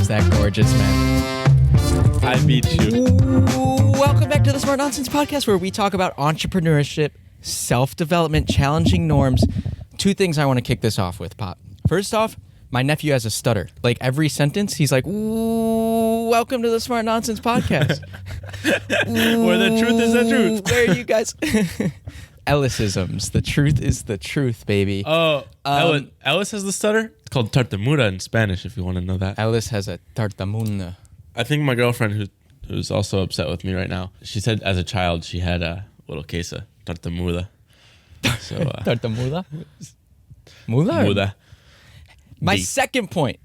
Is that gorgeous, man? I beat you. Welcome back to the Smart Nonsense Podcast, where we talk about entrepreneurship, self-development, challenging norms. Two things I want to kick this off with, Pop. First off, my nephew has a stutter. Like every sentence, he's like, "Ooh, welcome to the Smart Nonsense Podcast." Where the truth is the truth. Where are you guys? Ellisisms. The truth is the truth, baby. Oh, Ellis has the stutter? It's called tartamuda in Spanish, if you want to know that. Ellis has a tartamuna. I think my girlfriend, who's also upset with me right now, she said as a child she had a little case of tartamuda. So, Tartamuda? Muda? Muda. My second point.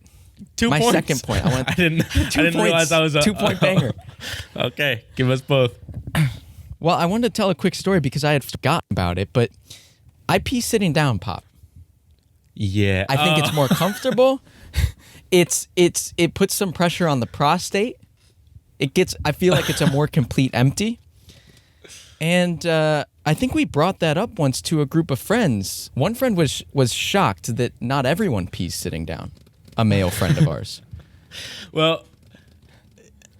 2 points. My second point. I didn't realize that was a 2-point banger. Okay, give us both. Well, I wanted to tell a quick story because I had forgotten about it, but I pee sitting down, Pop. Yeah. I think it's more comfortable. It puts some pressure on the prostate. I feel like it's a more complete empty. And I think we brought that up once to a group of friends. One friend was shocked that not everyone pees sitting down. A male friend of ours. Well,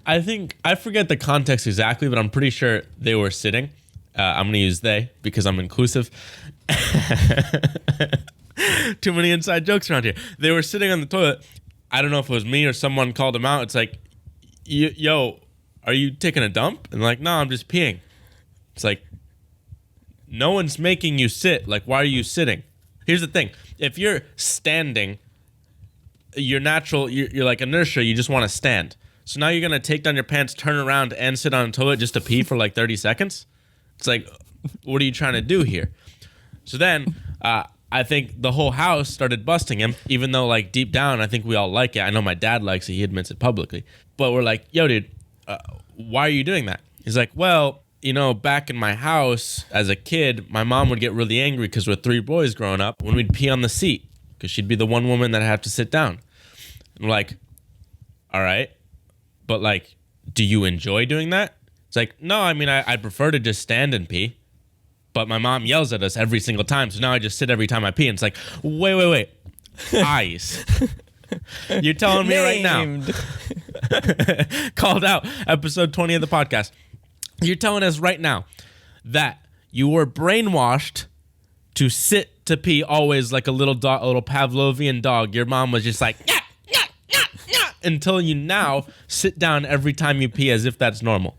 I forget the context exactly, but I'm pretty sure they were sitting. I'm going to use they because I'm inclusive. Too many inside jokes around here. They were sitting on the toilet. I don't know if it was me or someone called them out. It's like, yo, are you taking a dump? And they're like, no, I'm just peeing. It's like, no one's making you sit. Like, why are you sitting? Here's the thing. If you're standing, you're like inertia. You just want to stand. So now you're going to take down your pants, turn around, and sit on a toilet just to pee for like 30 seconds? It's like, what are you trying to do here? So then I think the whole house started busting him, even though like deep down, I think we all like it. I know my dad likes it. He admits it publicly. But we're like, yo, dude, why are you doing that? He's like, well, back in my house as a kid, my mom would get really angry because we're 3 boys growing up when we'd pee on the seat because she'd be the one woman that have to sit down. And we're like, all right. But like, do you enjoy doing that? It's like, no, I mean, I'd prefer to just stand and pee. But my mom yells at us every single time. So now I just sit every time I pee. And it's like, wait. Eyes. You're telling me right now. Called out. Episode 20 of the podcast. You're telling us right now that you were brainwashed to sit to pee always like a little dog, a little Pavlovian dog. Your mom was just like, yeah, until you now sit down every time you pee as if that's normal.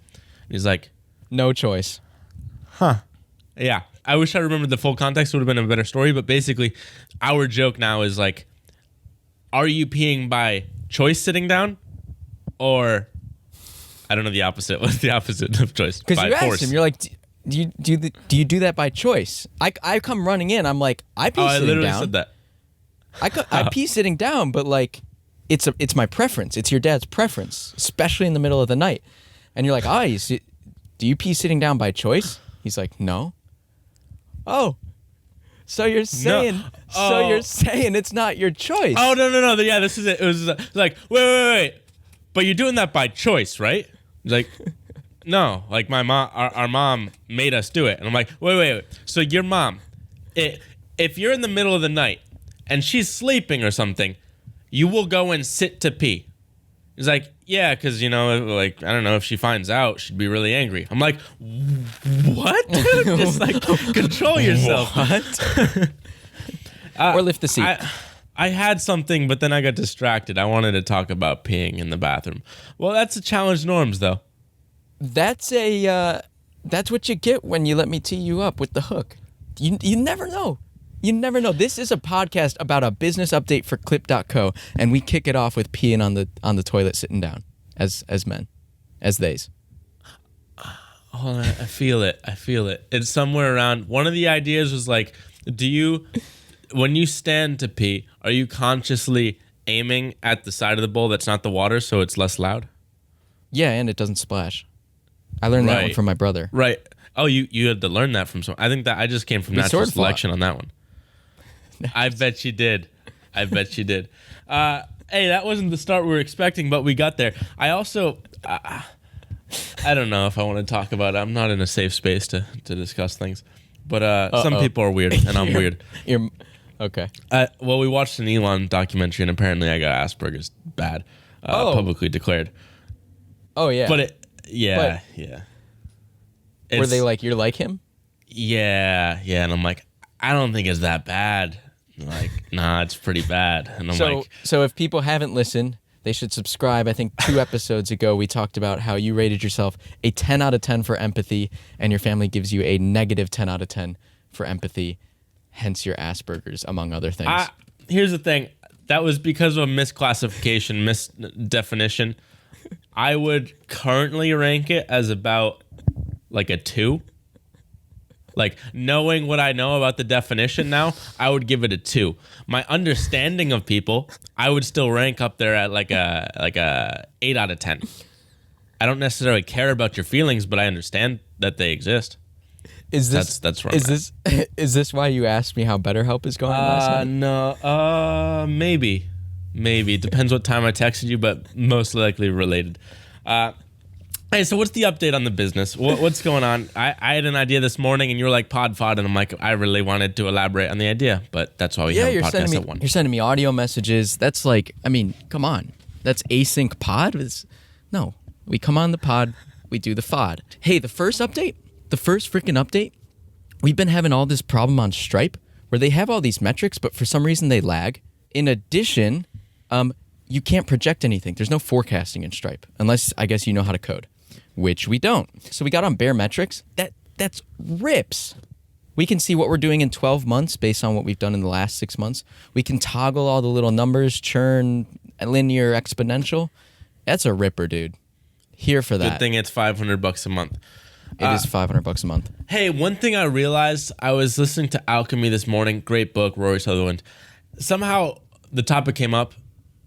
He's like, no choice. Huh. Yeah. I wish I remembered the full context. It would have been a better story. But basically, our joke now is like, are you peeing by choice sitting down? Or, I don't know the opposite. What's the opposite of choice? Because you force. asked him, you're like, do you do that by choice? I come running in. I'm like, I pee sitting down. I literally said that. I pee sitting down, but like, it's my preference. It's your dad's preference, especially in the middle of the night. And you're like, do you pee sitting down by choice? He's like, no. Oh, so you're saying, you're saying it's not your choice? Oh no. Yeah, this is it. It was like, wait. But you're doing that by choice, right? Like, no. Like my mom, our mom made us do it, and I'm like, wait. So your mom, if you're in the middle of the night and she's sleeping or something, you will go and sit to pee. He's like, yeah, because, like, I don't know, if she finds out, she'd be really angry. I'm like, what? Just, like, control yourself. What? Or lift the seat. I had something, but then I got distracted. I wanted to talk about peeing in the bathroom. Well, that's a challenge norms, though. That's what you get when you let me tee you up with the hook. You never know. You never know. This is a podcast about a business update for Clip.co, and we kick it off with peeing on the toilet sitting down as men, as theys. Hold on, I feel it. It's somewhere around. One of the ideas was like, when you stand to pee, are you consciously aiming at the side of the bowl that's not the water so it's less loud? Yeah, and it doesn't splash. I learned that one from my brother. Right. Oh, you had to learn that from someone. I think that I just came from natural selection on that one. I bet you did. Hey, that wasn't the start we were expecting, but we got there. I also, I don't know if I want to talk about it. I'm not in a safe space to discuss things. But some people are weird, and I'm weird. Okay. Well, we watched an Elon documentary, and apparently I got Asperger's bad. publicly declared. Oh yeah. But yeah. Were they like, you're like him? Yeah, and I'm like, I don't think it's that bad. Like, nah, it's pretty bad. And I'm like, so if people haven't listened, they should subscribe. I think 2 episodes ago we talked about how you rated yourself a 10 out of 10 for empathy, and your family gives you a negative 10 out of 10 for empathy, hence your Asperger's, among other things. Here's the thing. That was because of a misclassification, misdefinition. I would currently rank it as about like a 2. Like, knowing what I know about the definition now, I would give it a 2. My understanding of people, I would still rank up there at like a 8 out of 10. I don't necessarily care about your feelings, but I understand that they exist. Is this that's where is this why you asked me how BetterHelp is going last night? No, maybe. It depends what time I texted you, but most likely related. Hey, so what's the update on the business? What's going on? I had an idea this morning, and you were like, pod, and I'm like, I really wanted to elaborate on the idea, but that's why we have a podcast at 1. You're sending me audio messages. That's like, I mean, come on. That's async pod? No, we come on the pod, we do the FOD. Hey, the first freaking update, we've been having all this problem on Stripe, where they have all these metrics, but for some reason they lag. In addition, you can't project anything. There's no forecasting in Stripe, unless I guess you know how to code. Which we don't. So we got on bare metrics. That's rips. We can see what we're doing in 12 months based on what we've done in the last 6 months. We can toggle all the little numbers, churn, linear, exponential. That's a ripper, dude. Here for that. Good thing it's $500 a month. It is $500 a month. Hey, one thing I realized, I was listening to Alchemy this morning. Great book, Rory Sutherland. Somehow the topic came up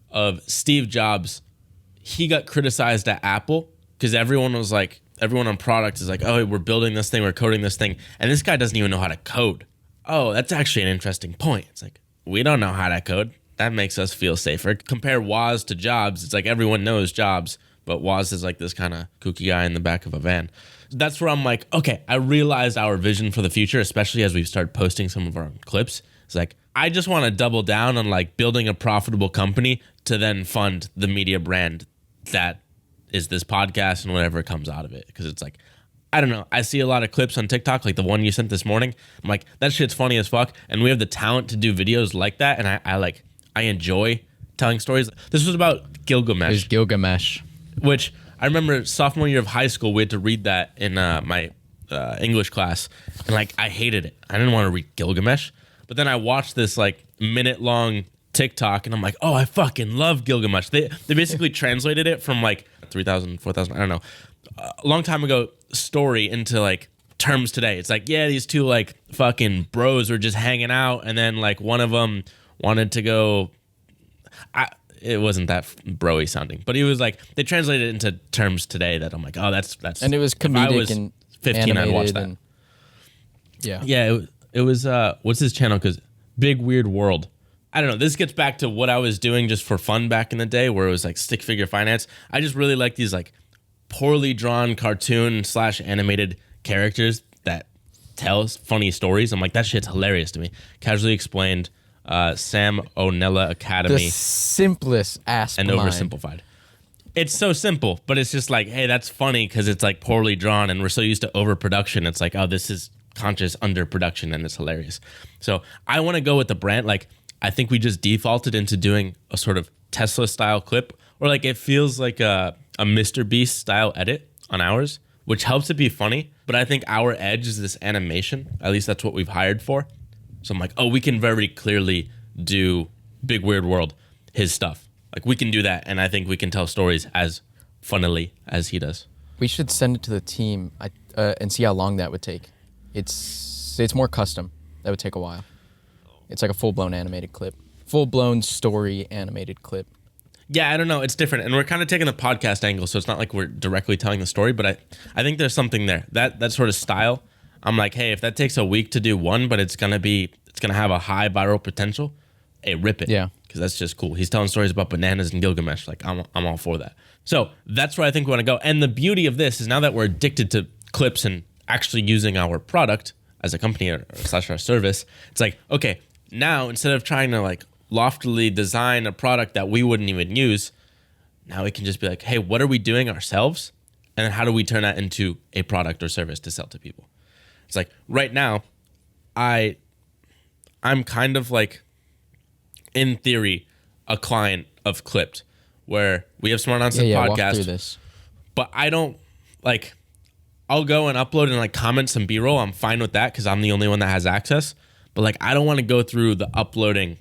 of Steve Jobs. He got criticized at Apple because everyone on product is like, oh, we're building this thing, we're coding this thing, and this guy doesn't even know how to code. Oh, that's actually an interesting point. It's like, we don't know how to code. That makes us feel safer. Compare Woz to Jobs. It's like everyone knows Jobs, but Woz is like this kind of kooky guy in the back of a van. That's where I'm like, okay, I realized our vision for the future, especially as we've started posting some of our clips. It's like, I just want to double down on like building a profitable company to then fund the media brand that is this podcast and whatever comes out of it. Because it's like, I don't know. I see a lot of clips on TikTok, like the one you sent this morning. I'm like, that shit's funny as fuck. And we have the talent to do videos like that. And I enjoy telling stories. This was about Gilgamesh. There's Gilgamesh. Which I remember sophomore year of high school, we had to read that in my English class. And like, I hated it. I didn't want to read Gilgamesh. But then I watched this like minute-long TikTok, and I'm like, oh, I fucking love Gilgamesh. They basically translated it from like 3,000, 4,000, I don't know, a long time ago story into like terms today. It's like, yeah, these 2 like fucking bros were just hanging out, and then like one of them wanted to go. It wasn't that bro-y sounding, but he was like, they translated it into terms today that I'm like, oh, that's. And it was comedic, if I was and 15, I'd watch that. And, yeah. Yeah, it was, what's his channel? Because Big Weird World. I don't know. This gets back to what I was doing just for fun back in the day, where it was like stick figure finance. I just really like these like poorly drawn cartoon / animated characters that tell funny stories. I'm like, that shit's hilarious to me. Casually Explained, Sam O'Nella Academy. The simplest ass and oversimplified. It's so simple, but it's just like, hey, that's funny because it's like poorly drawn, and we're so used to overproduction. It's like, oh, this is conscious underproduction, and it's hilarious. So I want to go with the brand. Like, I think we just defaulted into doing a sort of Tesla style clip, or like it feels like a Mr. Beast style edit on ours, which helps it be funny. But I think our edge is this animation. At least that's what we've hired for. So I'm like, oh, we can very clearly do Big Weird World, his stuff. Like, we can do that, and I think we can tell stories as funnily as he does. We should send it to the team and see how long that would take. It's more custom. That would take a while. It's like a full-blown animated clip. Full-blown story animated clip. Yeah, I don't know. It's different. And we're kind of taking the podcast angle, so it's not like we're directly telling the story, but I think there's something there. That sort of style, I'm like, hey, if that takes a week to do one, but it's gonna have a high viral potential, hey, rip it. Yeah. Because that's just cool. He's telling stories about bananas and Gilgamesh. Like, I'm all for that. So that's where I think we want to go. And the beauty of this is, now that we're addicted to clips and actually using our product as a company or / our service, it's like, okay, now instead of trying to like loftily design a product that we wouldn't even use, Now we can just be like, hey, what are we doing ourselves? And then how do we turn that into a product or service to sell to people? It's like right now, I'm kind of like, in theory, a client of Clipped, where we have Smart Nonsense Walk through podcast. this. But I don't like. I'll go and upload and like comment some B-roll. I'm fine with that because I'm the only one that has access. But like, I don't want to go through the uploading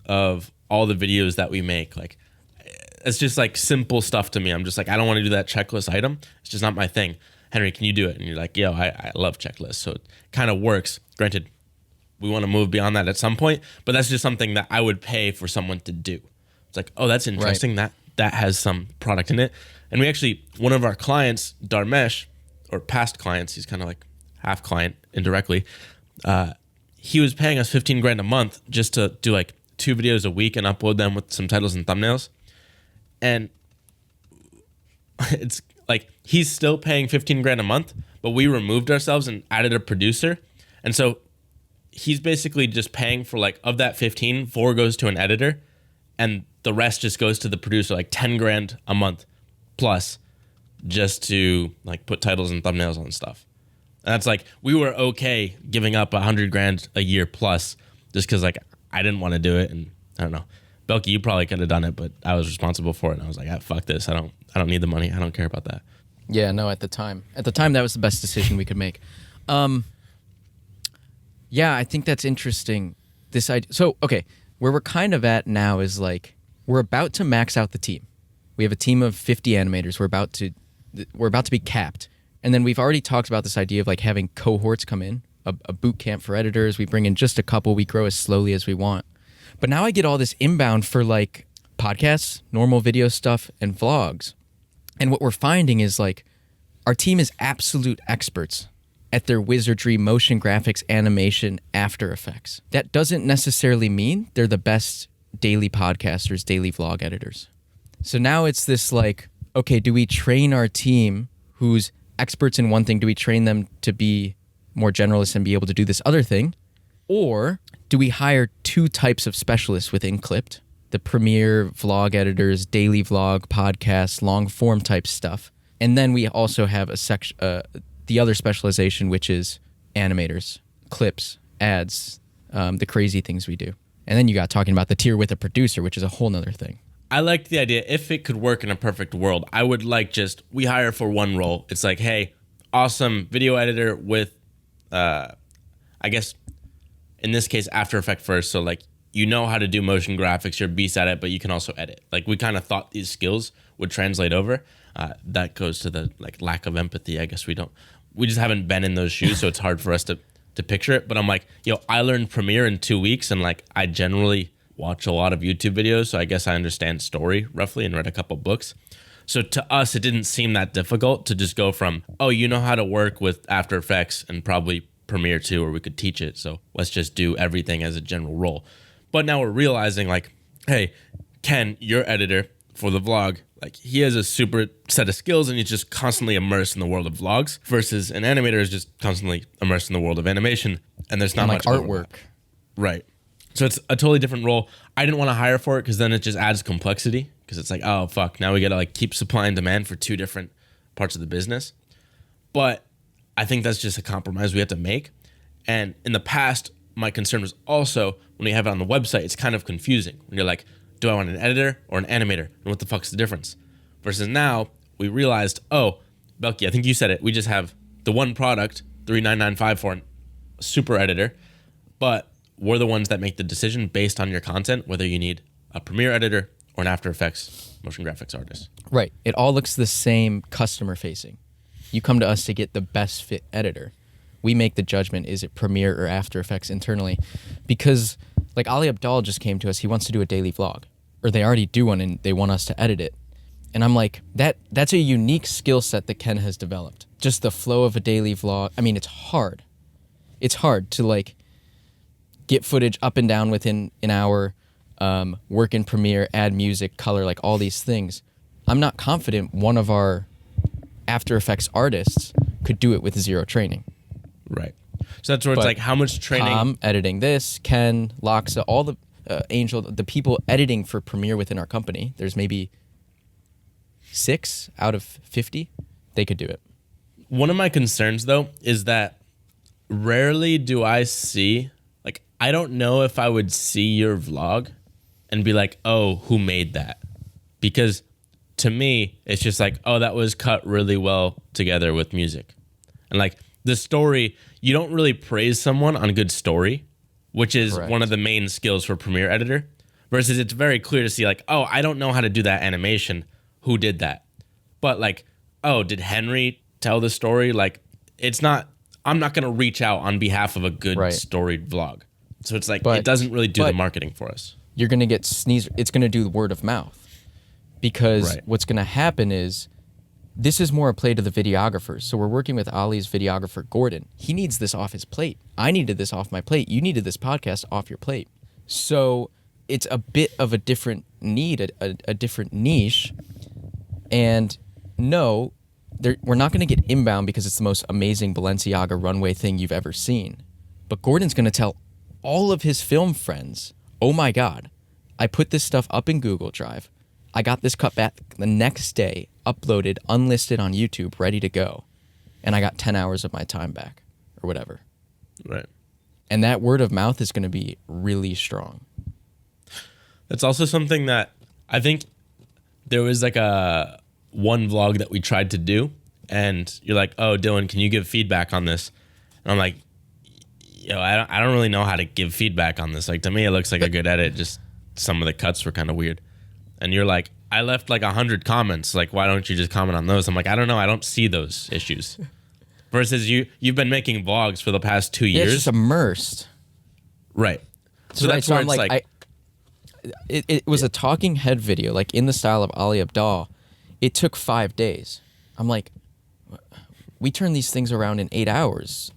of all the videos that we make. Like, it's just like simple stuff to me. I'm just like, I don't want to do that checklist item. It's just not my thing. Henry, can you do it? And you're like, yo, I love checklists. So it kind of works. Granted, we want to move beyond that at some point, but that's just something that I would pay for someone to do. It's like, oh, that's interesting. Right. That has some product in it. And we actually, one of our clients, Darmesh, or past clients, he's kind of like half client indirectly. He was paying us $15,000 a month just to do like 2 videos a week and upload them with some titles and thumbnails. And it's like, he's still paying $15,000 a month, but we removed ourselves and added a producer. And so he's basically just paying for like, of that 15, 4 goes to an editor and the rest just goes to the producer, like $10,000 a month plus, just to like put titles and thumbnails on stuff. And that's like, we were okay giving up $100,000 a year plus just because like I didn't want to do it. And I don't know, Belky, you probably could have done it, but I was responsible for it. And I was like, fuck this. I don't need the money. I don't care about that. Yeah, no, at the time that was the best decision we could make. Yeah, I think that's interesting. This idea. So, okay, where we're kind of at now is like, we're about to max out the team. We have a team of 50 animators. We're about to be capped. And then we've already talked about this idea of like having cohorts come in, a boot camp for editors. We bring in just a couple. We grow as slowly as we want. But now I get all this inbound for like podcasts, normal video stuff, and vlogs. And what we're finding is like our team is absolute experts at their wizardry, motion graphics, animation, After Effects. That doesn't necessarily mean they're the best daily podcasters, daily vlog editors. So now it's this like, okay, do we train our team who's experts in one thing? Do we train them to be more generalists and be able to do this other thing? Or do we hire 2 types of specialists within Clipped? The premiere vlog editors, daily vlog, podcasts, long form type stuff. And then we also have a section, the other specialization, which is animators, clips, ads, the crazy things we do. And then you got talking about the tier with a producer, which is a whole nother thing. I liked the idea. If it could work in a perfect world, I would like just, we hire for one role. It's like, hey, awesome video editor with, I guess, in this case, After Effects first. So like, you know how to do motion graphics, you're a beast at it, but you can also edit. Like we kind of thought these skills would translate over. That goes to the like lack of empathy. I guess we just haven't been in those shoes. So it's hard for us to picture it. But I'm like, I learned Premiere in 2 weeks and like, I generally watch a lot of YouTube videos, so I guess I understand story roughly and read a couple books. So to us, it didn't seem that difficult to just go from, oh, you know how to work with After Effects and probably Premiere too, or we could teach it. So let's just do everything as a general role. But now we're realizing like, hey, Ken, your editor for the vlog, like he has a super set of skills and he's just constantly immersed in the world of vlogs versus an animator is just constantly immersed in the world of animation. And there's not much artwork. Right. So it's a totally different role. I didn't want to hire for it because then it just adds complexity because it's like, oh, fuck, now we got to like keep supply and demand for 2 different parts of the business. But I think that's just a compromise we have to make. And in the past, my concern was also when you have it on the website, it's kind of confusing. When you're like, do I want an editor or an animator? And what the fuck's the difference? Versus now, we realized, oh, Belky, I think you said it. We just have the one product, $3,995 for a super editor. But we're the ones that make the decision based on your content, whether you need a Premiere editor or an After Effects motion graphics artist. Right. It all looks the same customer facing. You come to us to get the best fit editor. We make the judgment, is it Premiere or After Effects internally? Because like Ali Abdal just came to us, he wants to do a daily vlog. Or they already do one and they want us to edit it. And I'm like, that's a unique skill set that Ken has developed. Just the flow of a daily vlog. I mean, it's hard. It's hard to like get footage up and down within an hour, work in Premiere, add music, color, like all these things. I'm not confident one of our After Effects artists could do it with 0 training. Right. So that's where it's like, how much training? Tom editing this, Ken, Loxa, all the Angel, the people editing for Premiere within our company. There's maybe 6 out of 50, they could do it. One of my concerns, though, is that rarely do I see, like, I don't know if I would see your vlog and be like, oh, who made that? Because to me, it's just like, oh, that was cut really well together with music. And like the story, you don't really praise someone on good story, which is Correct. one of the main skills for Premiere Editor. Versus it's very clear to see like, oh, I don't know how to do that animation. Who did that? But like, oh, did Henry tell the story? Like, it's not, I'm not going to reach out on behalf of a good storied vlog. So it's like, it doesn't really do the marketing for us. You're going to get sneeze. It's going to do word of mouth. Because what's going to happen is, this is more a play to the videographers. So we're working with Ollie's videographer, Gordon. He needs this off his plate. I needed this off my plate. You needed this podcast off your plate. So it's a bit of a different need, a different niche. And no, we're not going to get inbound because it's the most amazing Balenciaga runway thing you've ever seen. But Gordon's going to tell all of his film friends, oh my God, I put this stuff up in Google Drive. I got this cut back the next day, uploaded, unlisted on YouTube, ready to go. And I got 10 hours of my time back or whatever. Right. And that word of mouth is going to be really strong. That's also something that I think there was like one vlog that we tried to do. And you're like, oh, Dylan, can you give feedback on this? And I'm like, yo, I don't really know how to give feedback on this. Like, to me, it looks like a good edit. Just some of the cuts were kind of weird. And you're like, I left like 100 comments. Like, why don't you just comment on those? I'm like, I don't know. I don't see those issues. Versus you've been making vlogs for the past 2 years. It's just immersed. Right. So that's where I'm it's like it was a talking head video, like in the style of Ali Abdaal. It took 5 days. I'm like, we turn these things around in 8 hours,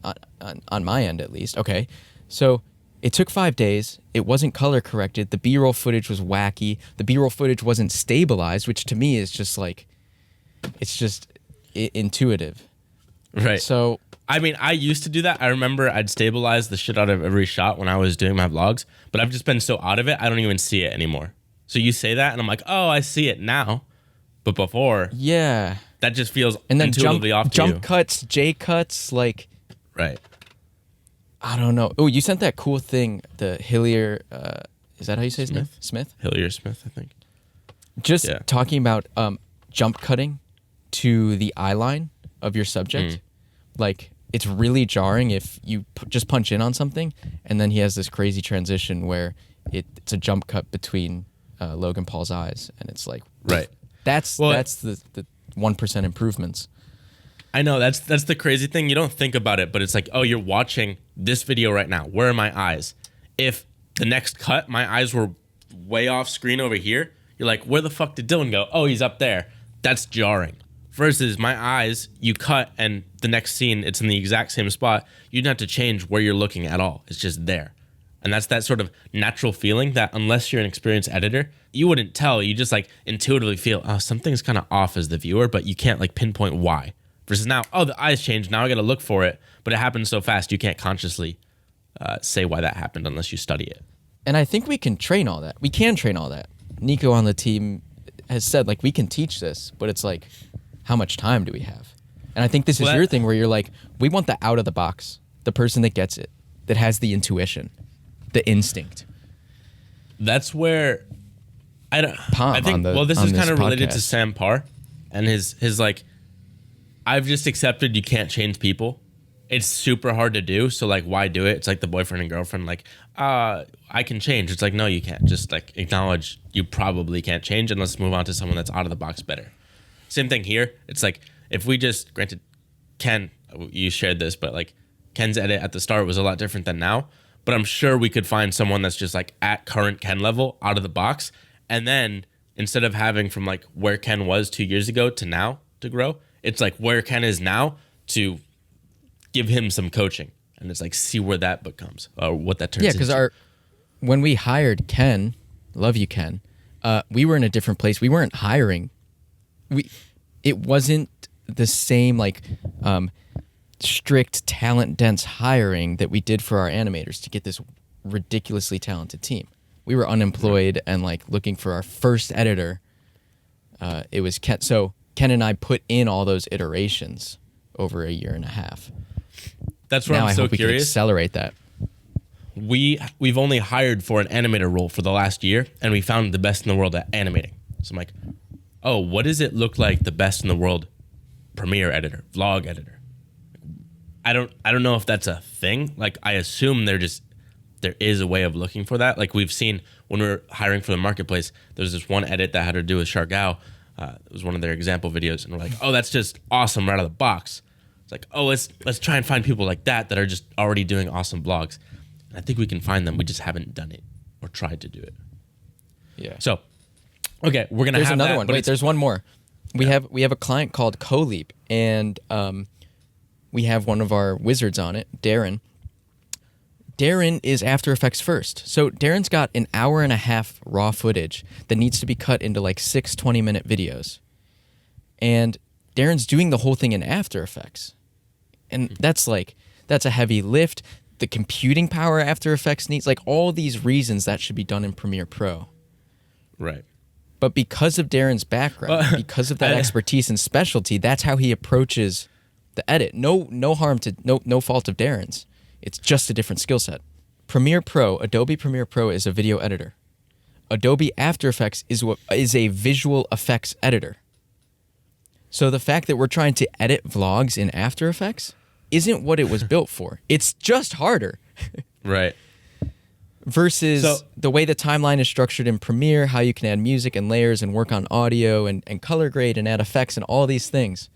on my end at least. Okay, so it took 5 days. It wasn't color corrected. The B-roll footage was wacky. The B-roll footage wasn't stabilized, which to me is just like, it's just intuitive. Right. So, I mean, I used to do that. I remember I'd stabilize the shit out of every shot when I was doing my vlogs, but I've just been so out of it, I don't even see it anymore. So you say that, and I'm like, oh, I see it now. But before, yeah, that just feels and then intuitively off to you. Jump cuts, J cuts, like, right. I don't know. Oh, you sent that cool thing, the Hillier, is that how you say his name? Smith? Hillier Smith, I think. Just talking about jump cutting to the eye line of your subject. Like, it's really jarring if you just punch in on something, and then he has this crazy transition where it's a jump cut between Logan Paul's eyes, and it's like, right. That's the 1% improvements. I know, that's the crazy thing. You don't think about it, but it's like, oh, you're watching this video right now. Where are my eyes? If the next cut, my eyes were way off screen over here, you're like, where the fuck did Dylan go? Oh, he's up there. That's jarring. Versus my eyes, you cut, and the next scene, it's in the exact same spot. You don't have to change where you're looking at all. It's just there. And that's that sort of natural feeling that unless you're an experienced editor, you wouldn't tell. You just like intuitively feel, oh, something's kind of off as the viewer, but you can't like pinpoint why. Versus now, oh, the eyes changed. Now I got to look for it. But it happens so fast, you can't consciously say why that happened unless you study it. And I think we can train all that. We can train all that. Nico on the team has said, like, we can teach this, but it's like, how much time do we have? And I think this is your thing where you're like, we want the out of the box, the person that gets it, that has the intuition, the instinct. That's where I think this is kind of related to Sam Parr and his like, I've just accepted you can't change people. It's super hard to do, so like, why do it? It's like the boyfriend and girlfriend, like, I can change. It's like, no, you can't. Just like acknowledge you probably can't change, and let's move on to someone that's out of the box better. Same thing here. It's like, if we just, granted, Ken, you shared this, but like Ken's edit at the start was a lot different than now. But I'm sure we could find someone that's just like at current Ken level, out of the box, and then instead of having from like where Ken was 2 years ago to now to grow, it's like where Ken is now to give him some coaching, and it's like see where that becomes or what that turns into. Yeah, because when we hired Ken, love you, Ken, we were in a different place. We weren't hiring. It wasn't the same like strict talent dense hiring that we did for our animators to get this ridiculously talented team. We were unemployed and like looking for our first editor It was Ken. So Ken and I put in all those iterations over a year and a half. That's where Now I'm I so hope we can curious. accelerate that. We've only hired for an animator role for the last year, and we found the best in the world at animating. So I'm like, oh, what does it look like the best in the world Premiere editor, vlog editor? I don't know if that's a thing. Like, I assume there is a way of looking for that. Like, we've seen when we were hiring for the marketplace, there's this one edit that had to do with Shargao. It was one of their example videos, and we're like, oh, that's just awesome right out of the box. It's like, oh, let's try and find people like that are just already doing awesome vlogs. And I think we can find them. We just haven't done it or tried to do it. Yeah. So, okay, we're gonna There's have another that, one. but Wait, it's- there's one more. We have a client called CoLeap, and we have one of our wizards on it, Darren. Darren is After Effects first. So Darren's got an hour and a half raw footage that needs to be cut into like 6 20-minute videos. And Darren's doing the whole thing in After Effects. And that's a heavy lift. The computing power After Effects needs, like all these reasons that should be done in Premiere Pro. right. But because of Darren's background, because of that expertise and specialty, that's how he approaches the edit. No harm to no fault of Darren's. It's just a different skill set. Adobe Premiere Pro is a video editor. Adobe After Effects is a visual effects editor. So the fact that we're trying to edit vlogs in After Effects isn't what it was built for. It's just harder. Right. Versus the way the timeline is structured in Premiere, how you can add music and layers and work on audio and color grade and add effects and all these things.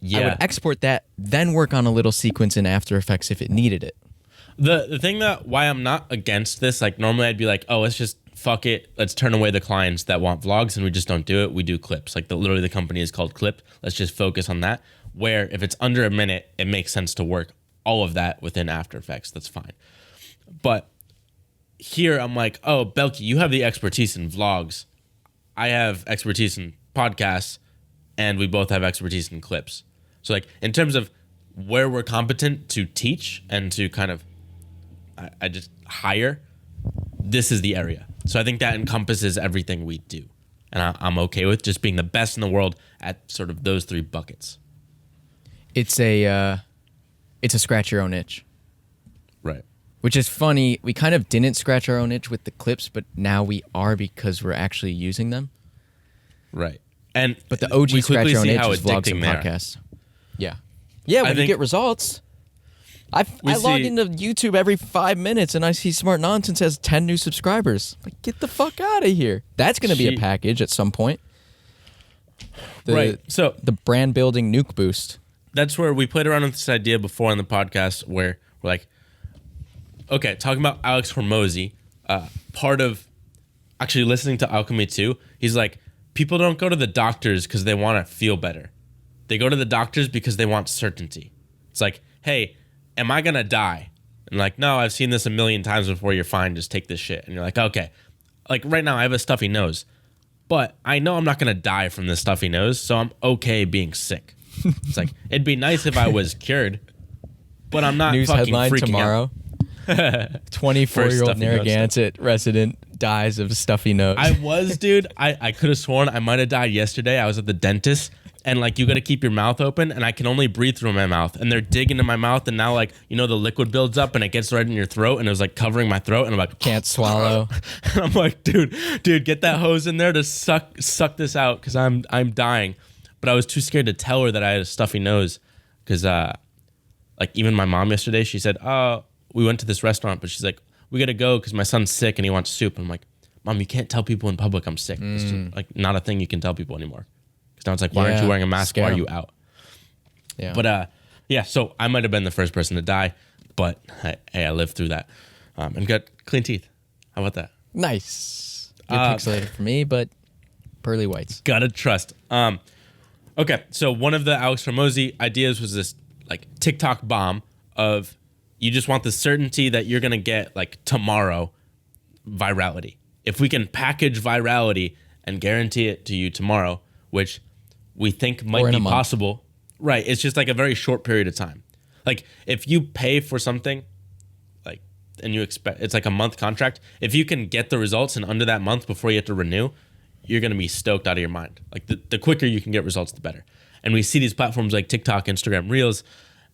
Yeah. I would export that, then work on a little sequence in After Effects if it needed it. The thing that why I'm not against this, like normally I'd be like, oh, let's just fuck it. Let's turn away the clients that want vlogs, and we just don't do it. We do clips. Like literally the company is called Clip. Let's just focus on that. Where if it's under a minute, it makes sense to work all of that within After Effects. That's fine. But here I'm like, oh, Belky, you have the expertise in vlogs. I have expertise in podcasts, and we both have expertise in clips. So like in terms of where we're competent to teach and to kind of I just hire, this is the area. So I think that encompasses everything we do. And I'm okay with just being the best in the world at sort of those three buckets. It's a scratch your own itch. Right. Which is funny. We kind of didn't scratch our own itch with the clips, but now we are because we're actually using them. Right. And But the OG we scratch quickly your own see itch how is vlogs addicting and they are. podcasts. Yeah. Yeah, when you think- get results. I We log see- into YouTube every 5 minutes and I see Smart Nonsense has 10 new subscribers. Like, get the fuck out of here. That's going to be a package at some point. Right. So the brand building nuke boost. that's where we played around with this idea before on the podcast where we're like, okay, talking about Alex Hormozy, part of actually listening to Alchemy 2, he's like, people don't go to the doctors because they want to feel better. They go to the doctors because they want certainty. It's like, hey, am I going to die? And like, no, I've seen this a million times before. You're fine. Just take this shit. And you're like, okay. Like right now I have a stuffy nose, but I know I'm not going to die from this stuffy nose. So I'm okay being sick. It's like, it'd be nice if I was cured, but I'm not News fucking headline freaking tomorrow. out. 24-year-old stuffy nose Narragansett resident dies of stuffy nose. I was, dude. I could have sworn I might have died yesterday. I was at the dentist, and like you got to keep your mouth open, and I can only breathe through my mouth. And they're digging in my mouth, and now like the liquid builds up, and it gets right in your throat, and it was like covering my throat, and I'm like Can't swallow. and I'm like, dude, get that hose in there to suck this out because I'm dying. But I was too scared to tell her that I had a stuffy nose because like even my mom yesterday, she said, oh, we went to this restaurant, but she's like, we got to go because my son's sick and he wants soup. And I'm like, Mom, you can't tell people in public I'm sick. It's just, like not a thing you can tell people anymore. Because now it's like, why aren't you wearing a mask? Why are you out? Yeah. But yeah, so I might have been the first person to die, but hey, I lived through that and got clean teeth. How about that? Nice. You're pixelated for me, but pearly whites. Gotta trust. Okay, so one of the Alex Hormozy ideas was this like TikTok bomb of you just want the certainty that you're gonna get like tomorrow virality. If we can package virality and guarantee it to you tomorrow, which we think might be possible, right? It's just like a very short period of time. Like if you pay for something, like and you expect it's like a month contract. If you can get the results in under that month before you have to renew, you're going to be stoked out of your mind. Like the quicker you can get results, the better. And we see these platforms like TikTok, Instagram Reels,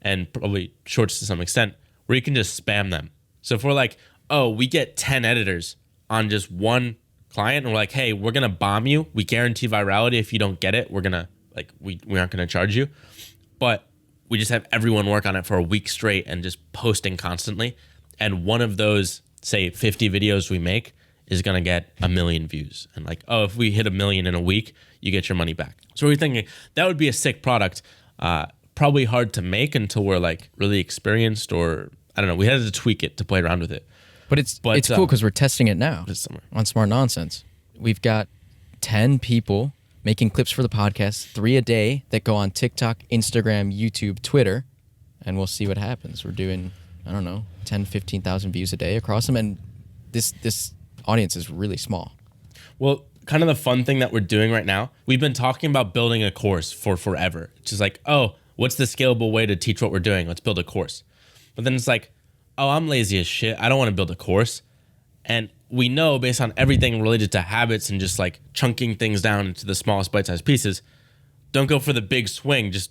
and probably Shorts to some extent, where you can just spam them. So if we're like, oh, we get 10 editors on just one client, and we're like, hey, we're going to bomb you. We guarantee virality. If you don't get it, we're going to, like, we aren't going to charge you. But we just have everyone work on it for a week straight and just posting constantly. And one of those, say, 50 videos we make is going to get 1 million views. And like, oh, if we hit 1 million in a week, you get your money back. So we're thinking that would be a sick product. Probably hard to make until we're like really experienced, or I don't know. We had to tweak it to play around with it. But it's cool because we're testing it now on Smart Nonsense. We've got 10 people making clips for the podcast, 3 a day that go on TikTok, Instagram, YouTube, Twitter, and we'll see what happens. We're doing, I don't know, 10, 15,000 views a day across them, and this audience is really small. Well, kind of the fun thing that we're doing right now, we've been talking about building a course for forever. It's just like, oh, what's the scalable way to teach what we're doing? Let's build a course. But then it's like, oh, I'm lazy as shit. I don't want to build a course. And we know based on everything related to habits and just like chunking things down into the smallest bite-sized pieces, don't go for the big swing. Just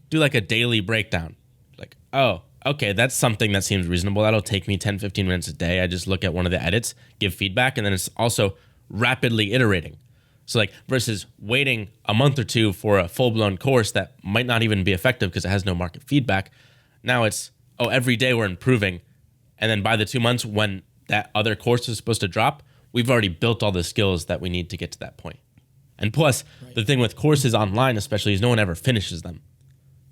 do like a daily breakdown. Like, oh, okay, that's something that seems reasonable. That'll take me 10, 15 minutes a day. I just look at one of the edits, give feedback, and then it's also rapidly iterating. So like versus waiting a month or two for a full-blown course that might not even be effective because it has no market feedback. Now it's, oh, every day we're improving. And then by the 2 months when that other course is supposed to drop, we've already built all the skills that we need to get to that point. And plus, the thing with courses online especially is no one ever finishes them.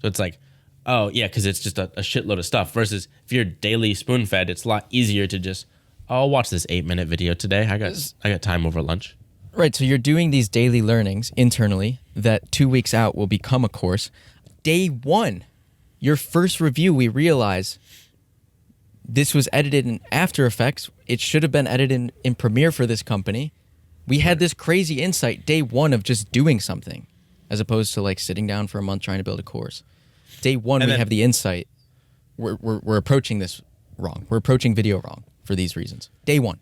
So it's like, oh, yeah, because it's just a shitload of stuff. Versus if you're daily spoon-fed, it's a lot easier to just, oh, I'll watch this 8-minute video today. I got time over lunch. Right, so you're doing these daily learnings internally that 2 weeks out will become a course. Day 1, your first review, we realize this was edited in After Effects. It should have been edited in Premiere for this company. We had this crazy insight day 1 of just doing something, as opposed to like sitting down for a month trying to build a course. Day 1, we have the insight. We're approaching this wrong. We're approaching video wrong for these reasons. Day 1.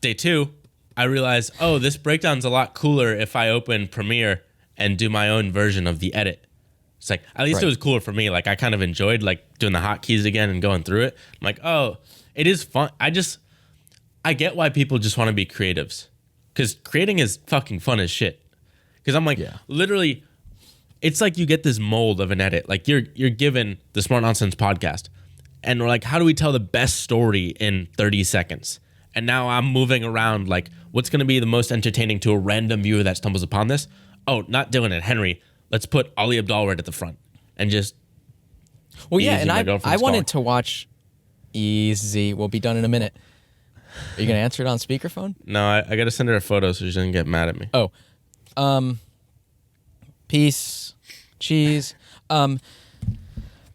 Day 2, I realized, oh, this breakdown's a lot cooler if I open Premiere and do my own version of the edit. It's like, at least it was cooler for me. Like, I kind of enjoyed like doing the hotkeys again and going through it. I'm like, oh, it is fun. I get why people just want to be creatives, because creating is fucking fun as shit. Because I'm like, literally, it's like you get this mold of an edit. Like you're given the Smart Nonsense podcast, and we're like, how do we tell the best story in 30 seconds? And now I'm moving around like, what's going to be the most entertaining to a random viewer that stumbles upon this? Oh, not Dylan and Henry. Let's put Ali Abdal right at the front and just. Well, yeah, and I wanted to watch Easy. We'll be done in a minute. Are you going to answer it on speakerphone? No, I got to send her a photo so she doesn't get mad at me. Oh. Peace. Cheese. What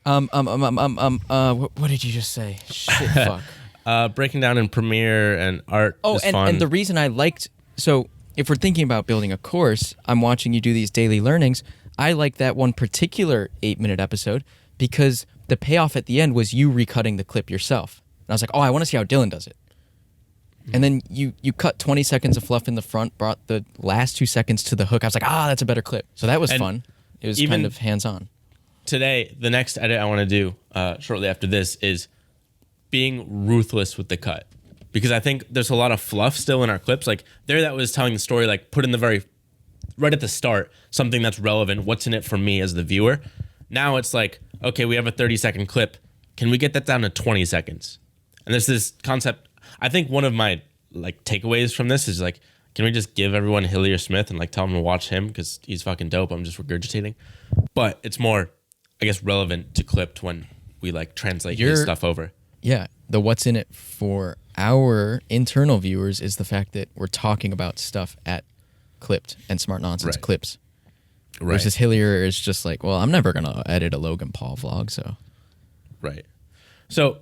did you just say? Shit, fuck. Breaking down in Premiere and art is fun. And the reason I liked... So, if we're thinking about building a course, I'm watching you do these daily learnings. I like that one particular 8-minute episode because the payoff at the end was you recutting the clip yourself. And I was like, oh, I want to see how Dylan does it. And then you cut 20 seconds of fluff in the front, brought the last 2 seconds to the hook. I was like, that's a better clip. So that was fun. It was kind of hands-on. Today, the next edit I want to do shortly after this is being ruthless with the cut. Because I think there's a lot of fluff still in our clips. Like there that was telling the story, like put in the right at the start, something that's relevant. What's in it for me as the viewer? Now it's like, okay, we have a 30-second clip. Can we get that down to 20 seconds? And there's this concept. I think one of my like takeaways from this is like, can we just give everyone Hillier Smith and like tell them to watch him because he's fucking dope. I'm just regurgitating. But it's more, I guess, relevant to clipped when we like translate his stuff over. Yeah. The what's in it for our internal viewers is the fact that we're talking about stuff at Clipped and Smart Nonsense clips. Right. Versus Hillier is just like, well, I'm never going to edit a Logan Paul vlog, so. Right. So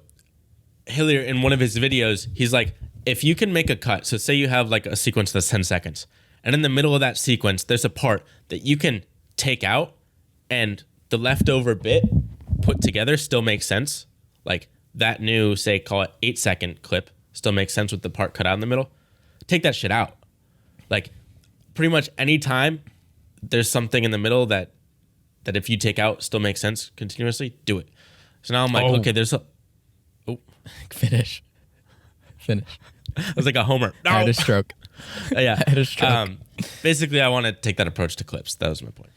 Hillier, in one of his videos, he's like, if you can make a cut, so say you have like a sequence that's 10 seconds, and in the middle of that sequence, there's a part that you can take out and the leftover bit put together still makes sense. Like that new, say, call it 8-second clip still makes sense with the part cut out in the middle. Take that shit out. Like pretty much any time there's something in the middle that if you take out still makes sense continuously, do it. So now I'm like, okay, there's a... Oh. Finish. I was like a homer. No. I had a stroke. Yeah. I had a stroke. Basically, I want to take that approach to clips. That was my point.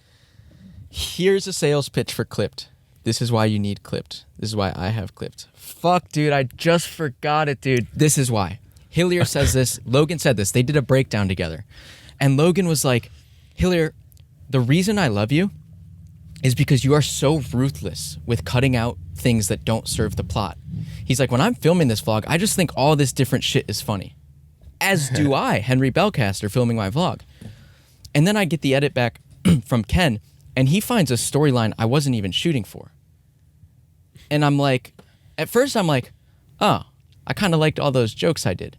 Here's a sales pitch for Clipped. This is why you need Clipped. This is why I have Clipped. Fuck, dude, I just forgot it, dude. This is why. Hillier says this. Logan said this. They did a breakdown together. And Logan was like, Hillier, the reason I love you is because you are so ruthless with cutting out things that don't serve the plot. He's like, when I'm filming this vlog, I just think all this different shit is funny. As do I, Henry Belcaster, filming my vlog. And then I get the edit back from Ken, and he finds a storyline I wasn't even shooting for. And I'm like, at first I'm like, oh, I kind of liked all those jokes I did.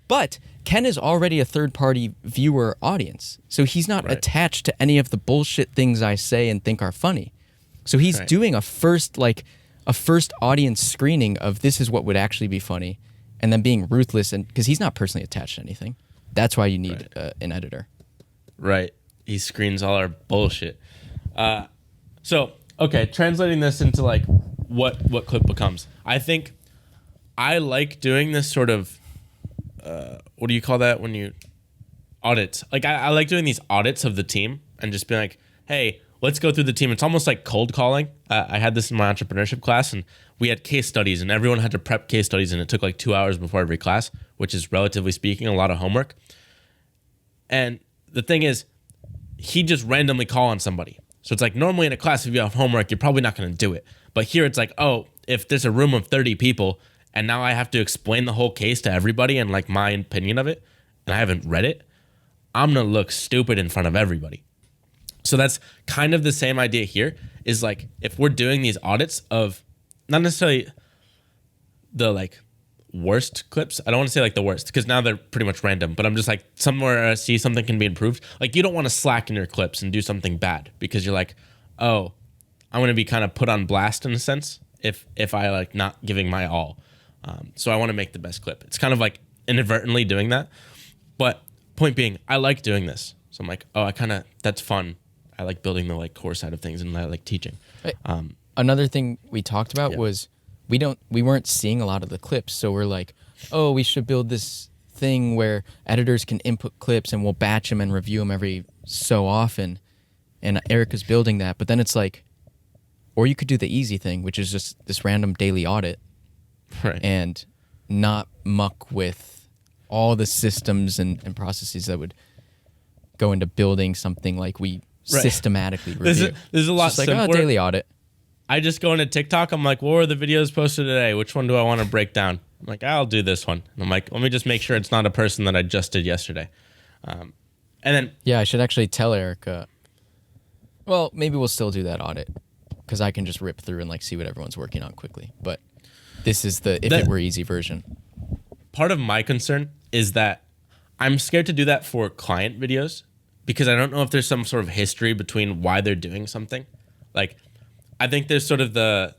But Ken is already a third-party viewer audience, so he's not attached to any of the bullshit things I say and think are funny. So he's doing a first audience screening of this is what would actually be funny, and then being ruthless, and because he's not personally attached to anything. That's why you need an editor. Right. He screens all our bullshit. So, okay, translating this into like what clip becomes. I think I like doing this sort of, what do you call that when you audits? Like I like doing these audits of the team and just being like, hey, let's go through the team. It's almost like cold calling. I had this in my entrepreneurship class, and we had case studies, and everyone had to prep case studies, and it took like 2 hours before every class, which is relatively speaking a lot of homework. And the thing is, he just randomly call on somebody. So it's like normally in a class, if you have homework, you're probably not going to do it. But here it's like, oh, if there's a room of 30 people and now I have to explain the whole case to everybody and like my opinion of it, and I haven't read it, I'm going to look stupid in front of everybody. So that's kind of the same idea here, is like if we're doing these audits of not necessarily the like worst clips. I don't want to say like the worst because now they're pretty much random, but I'm just like somewhere I see something can be improved. Like you don't want to slack in your clips and do something bad because you're like, oh, I'm going to be kind of put on blast in a sense if I like not giving my all. So I want to make the best clip. It's kind of like inadvertently doing that. But point being, I like doing this. So I'm like, oh, that's fun. I like building the like core side of things and I like teaching. Another thing we talked about was we weren't seeing a lot of the clips. So we're like, oh, we should build this thing where editors can input clips and we'll batch them and review them every so often. And Erica's building that. But then it's like, or you could do the easy thing, which is just this random daily audit. Right. And not muck with all the systems and processes that would go into building something like we systematically review. This is a lot simpler. Like, daily audit. I just go into TikTok. I'm like, what were the videos posted today? Which one do I want to break down? I'm like, I'll do this one. And I'm like, let me just make sure it's not a person that I just did yesterday. And then... Yeah, I should actually tell Erica. Well, maybe we'll still do that audit because I can just rip through and like see what everyone's working on quickly. But this is the if it were easy version. Part of my concern is that I'm scared to do that for client videos because I don't know if there's some sort of history between why they're doing something. Like, I think there's sort of the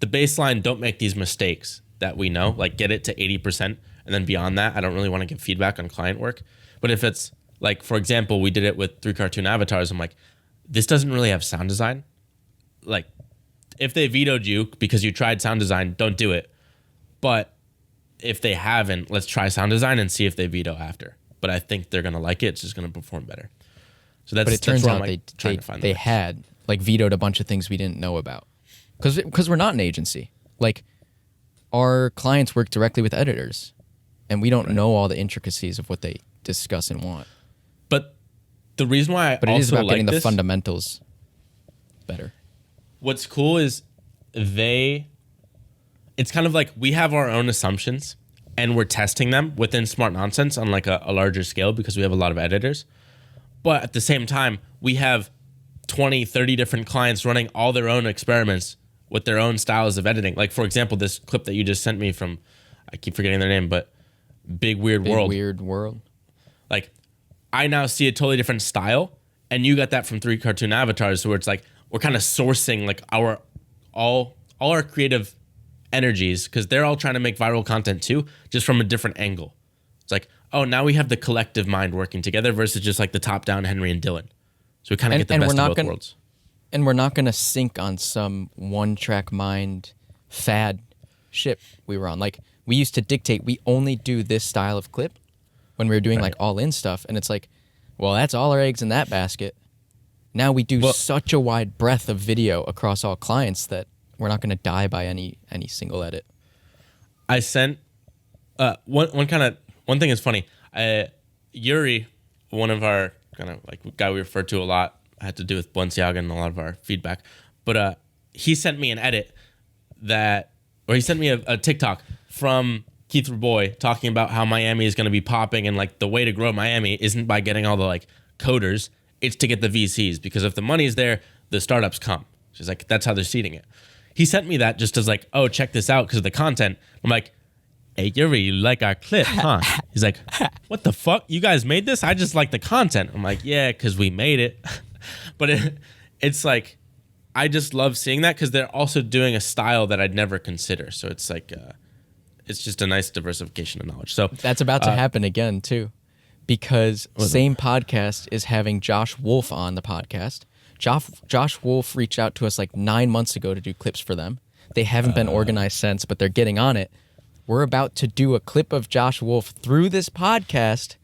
baseline, don't make these mistakes that we know, like get it to 80%. And then beyond that, I don't really want to give feedback on client work. But if it's like, for example, we did it with 3 cartoon avatars. I'm like, this doesn't really have sound design. Like, if they vetoed you because you tried sound design, don't do it. But if they haven't, let's try sound design and see if they veto after. But I think they're going to like it. It's just going to perform better. So that's, but it turns out they had like vetoed a bunch of things we didn't know about. Because we're not an agency. Like, our clients work directly with editors. And we don't know all the intricacies of what they discuss and want. But the reason why it is about getting the fundamentals better. What's cool is it's kind of like we have our own assumptions and we're testing them within Smart Nonsense on like a larger scale because we have a lot of editors. But at the same time, we have 20, 30 different clients running all their own experiments with their own styles of editing. Like, for example, this clip that you just sent me from, I keep forgetting their name, but Big Weird World. Like, I now see a totally different style, and you got that from 3 cartoon avatars, where it's like we're kind of sourcing like all our creative energies because they're all trying to make viral content too, just from a different angle. It's like oh, now we have the collective mind working together versus just like the top down Henry and Dylan. So we kind of get the best of both worlds. And we're not going to sync on some one-track mind fad ship we were on. Like, we used to dictate we only do this style of clip when we were doing like all-in stuff. And it's like, well, that's all our eggs in that basket. Now we do such a wide breadth of video across all clients that we're not going to die by any single edit. I sent one thing is funny. Yuri, one of our kind of like guy we refer to a lot, had to do with Balenciaga and a lot of our feedback. But he sent me an edit he sent me a TikTok from Keith Raboy talking about how Miami is going to be popping, and like the way to grow Miami isn't by getting all the like coders, it's to get the VCs, because if the money's there, the startups come. She's like, that's how they're seeding it. He sent me that just as like, oh, check this out because of the content. I'm like, hey, Yuri, you like our clip, huh? He's like, what the fuck? You guys made this? I just like the content. I'm like, yeah, because we made it. But it's like, I just love seeing that because they're also doing a style that I'd never consider. So it's like, it's just a nice diversification of knowledge. So that's about to happen again too, because same podcast is having Josh Wolf on the podcast. Josh Wolf reached out to us like 9 months ago to do clips for them. They haven't been organized since, but they're getting on it. We're about to do a clip of Josh Wolf through this podcast,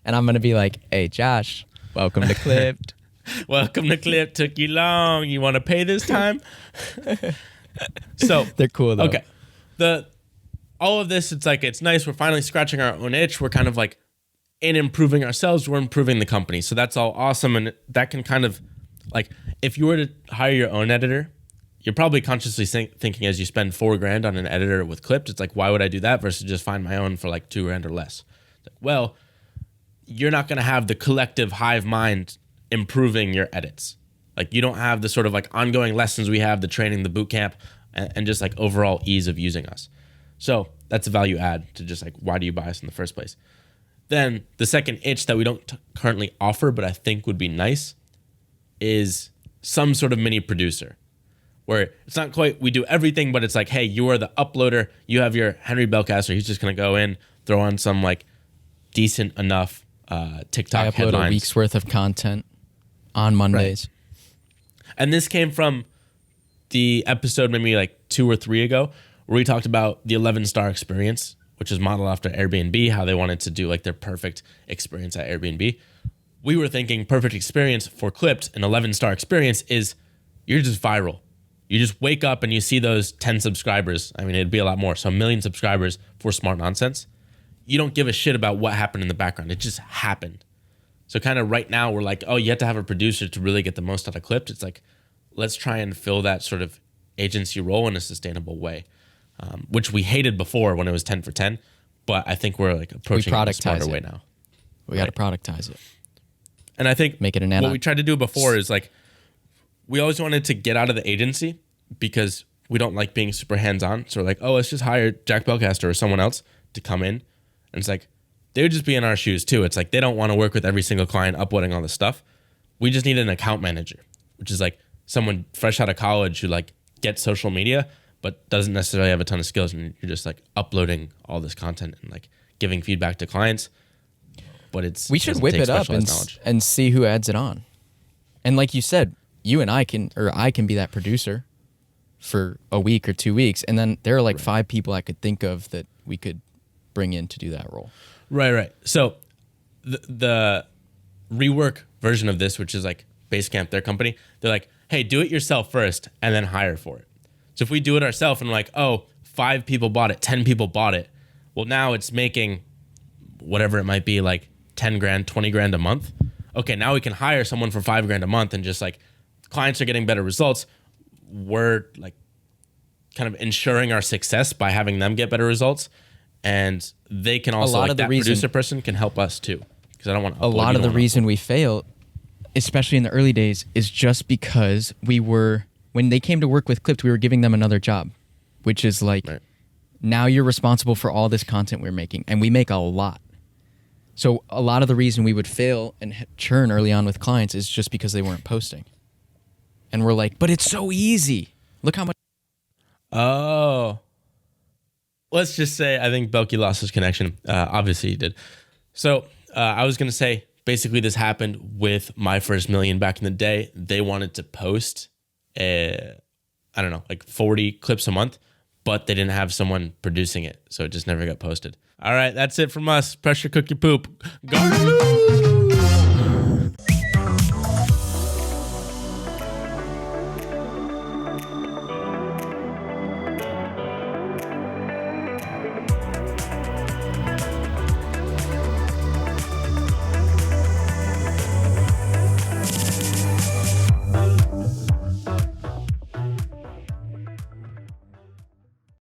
and I'm going to be like, hey, Josh, welcome to Clipped. Welcome to Clip. Took you long. You want to pay this time? So they're cool though. Okay. All of this, it's like, it's nice. We're finally scratching our own itch. We're kind of like in improving ourselves. We're improving the company. So that's all awesome. And that can kind of like, if you were to hire your own editor, you're probably consciously thinking as you spend $4,000 on an editor with Clipped, it's like, why would I do that versus just find my own for like $2,000 or less? Like, well, you're not going to have the collective hive mind improving your edits. Like, you don't have the sort of like ongoing lessons we have, the training, the boot camp, and just like overall ease of using us. So that's a value add to just like, why do you buy us in the first place? Then the second itch that we don't currently offer, but I think would be nice, is some sort of mini producer, where it's not quite we do everything, but it's like, hey, you are the uploader. You have your Henry Belcaster. He's just going to go in, throw on some like decent enough TikTok I upload headlines. a week's worth of content on Mondays. Right. And this came from the episode maybe like 2 or 3 ago, where we talked about the 11-star experience, which is modeled after Airbnb, how they wanted to do like their perfect experience at Airbnb. We were thinking perfect experience for Clipped, an 11-star experience is you're just viral. You just wake up and you see those 10 subscribers. I mean, it'd be a lot more. So 1 million subscribers for Smart Nonsense. You don't give a shit about what happened in the background. It just happened. So kind of right now we're like, oh, you have to have a producer to really get the most out of Clipped. It's like, let's try and fill that sort of agency role in a sustainable way, which we hated before when it was 10 for 10. But I think we're like approaching it in a smarter way now. We got to productize it. And I think make it an what we tried to do before is like, we always wanted to get out of the agency because we don't like being super hands-on. So we're like, oh, let's just hire Jack Belcaster or someone else to come in. And it's like, they would just be in our shoes too. It's like, they don't want to work with every single client uploading all this stuff. We just need an account manager, which is like someone fresh out of college who like gets social media, but doesn't necessarily have a ton of skills. And you're just like uploading all this content and like giving feedback to clients. But we should whip it up and see who adds it on. And like you said, you and I can be that producer for a week or 2 weeks. And then there are like 5 people I could think of that we could bring in to do that role. Right. So the rework version of this, which is like Basecamp, their company, they're like, hey, do it yourself first and then hire for it. So if we do it ourselves and we're like, oh, 5 people bought it, 10 people bought it. Well, now it's making whatever it might be, like 10 grand, 20 grand a month. Okay, now we can hire someone for 5 grand a month and just like clients are getting better results. We're like kind of ensuring our success by having them get better results. And they can also, like that producer person can help us too. Because I don't want to. A lot of the reason we fail, especially in the early days, is just because when they came to work with Clipped, we were giving them another job, which is like, now you're responsible for all this content we're making. And we make a lot. So a lot of the reason we would fail and churn early on with clients is just because they weren't posting. And we're like, but it's so easy. Look how much. Oh. Let's just say I think Belky lost his connection. Obviously he did. So I was going to say, basically this happened with My First Million back in the day. They wanted to post, I don't know, like 40 clips a month, but they didn't have someone producing it. So it just never got posted. All right, that's it from us. Pressure Cook Your Poop. Go.